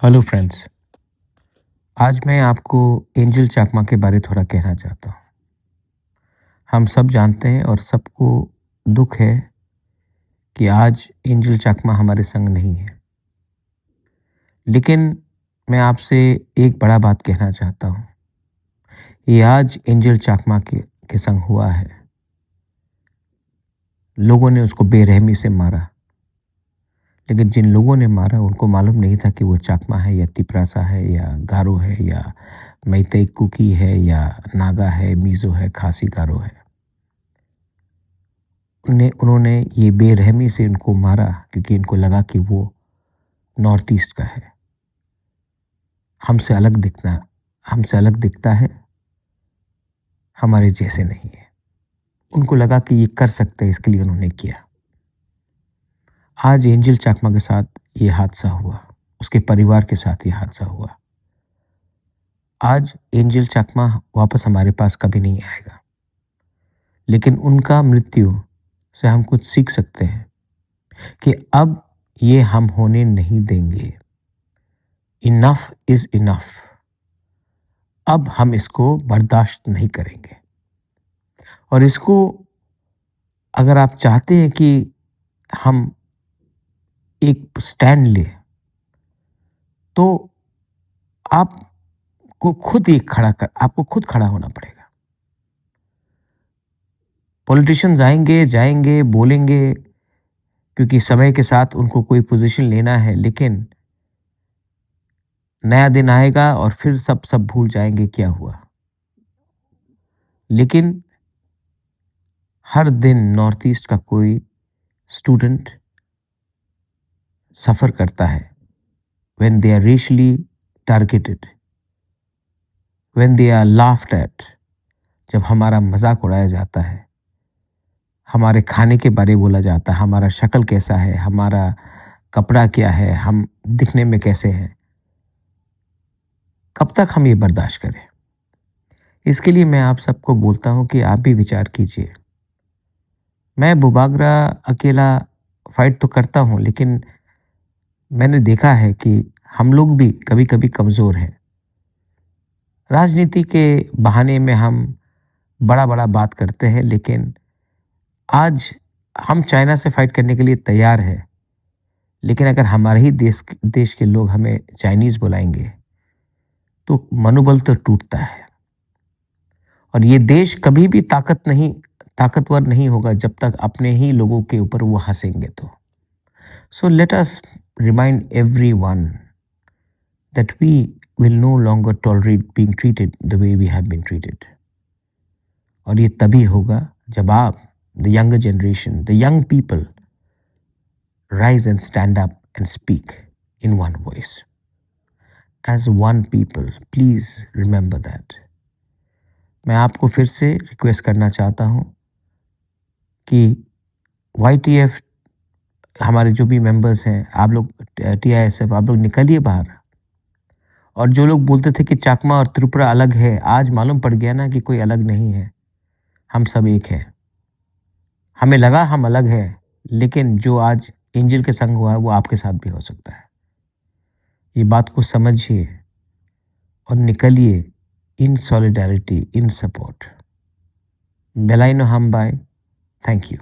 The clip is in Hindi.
Hello friends. आज मैं आपको एंजल चाकमा के बारे थोड़ा कहना चाहता हूँ। हम सब जानते हैं और सबको दुख है कि आज एंजल चाकमा हमारे संग नहीं है। लेकिन मैं आपसे एक बड़ा बात कहना चाहता हूँ। ये आज एंजल चाकमा के संग हुआ है। लोगों ने उसको बेरहमी से मारा, लेकिन जिन लोगों ने मारा उनको मालूम नहीं था कि वो चाकमा है या तिपरासा है या गारो है या मैतेई कुकी है या नागा है, मीज़ो है, खासी गारो है। उन्होंने ये बेरहमी से इनको मारा क्योंकि इनको लगा कि वो नॉर्थ ईस्ट का है, हमसे अलग दिखना हमसे अलग दिखता है, हमारे जैसे नहीं है। उनको लगा कि ये कर सकते हैं, इसके लिए उन्होंने किया। आज एंजल चाकमा के साथ ये हादसा हुआ, उसके परिवार के साथ ये हादसा हुआ। आज एंजल चाकमा वापस हमारे पास कभी नहीं आएगा, लेकिन उनका मृत्यु से हम कुछ सीख सकते हैं कि अब ये हम होने नहीं देंगे। Enough is enough. अब हम इसको बर्दाश्त नहीं करेंगे। और इसको, अगर आप चाहते हैं कि हम एक स्टैंड लें, तो आपको खुद खड़ा होना पड़ेगा। पॉलिटिशियंस आएंगे जाएंगे बोलेंगे क्योंकि समय के साथ उनको कोई पोजीशन लेना है, लेकिन नया दिन आएगा और फिर सब भूल जाएंगे क्या हुआ। लेकिन हर दिन नॉर्थ ईस्ट का कोई स्टूडेंट सफ़र करता है when they are racially targeted, when they are laughed at, जब हमारा मजाक उड़ाया जाता है, हमारे खाने के बारे बोला जाता है, हमारा शक्ल कैसा है, हमारा कपड़ा क्या है, हम दिखने में कैसे हैं, कब तक हम ये बर्दाश्त करें। इसके लिए मैं आप सबको बोलता हूँ कि आप भी विचार कीजिए। मैं बुबागरा अकेला फाइट तो करता हूँ, लेकिन मैंने देखा है कि हम लोग भी कभी कभी कमज़ोर हैं। राजनीति के बहाने में हम बड़ा बड़ा बात करते हैं, लेकिन आज हम चाइना से फाइट करने के लिए तैयार हैं। लेकिन अगर हमारे ही देश के लोग हमें चाइनीज़ बुलाएंगे तो मनोबल तो टूटता है। और ये देश कभी भी ताकतवर नहीं होगा जब तक अपने ही लोगों के ऊपर वो हंसेंगे तो। So let us remind everyone that we will no longer tolerate being treated the way we have been treated. और ये तभी होगा जब आप, the younger generation, the young people, rise and stand up and speak in one voice. As one people, please remember that. मैं आपको फिर से रिक्वेस्ट करना चाहता हूँ कि YTF, हमारे जो भी मेंबर्स हैं, आप लोग TISF, आप लोग निकलिए बाहर। और जो लोग बोलते थे कि चाकमा और त्रिपुरा अलग है, आज मालूम पड़ गया ना कि कोई अलग नहीं है, हम सब एक हैं। हमें लगा हम अलग हैं, लेकिन जो आज एंजल के संग हुआ है वो आपके साथ भी हो सकता है। ये बात को समझिए और निकलिए इन सॉलिडारिटी, इन सपोर्ट। बेलाइनो हम बाय। Thank you.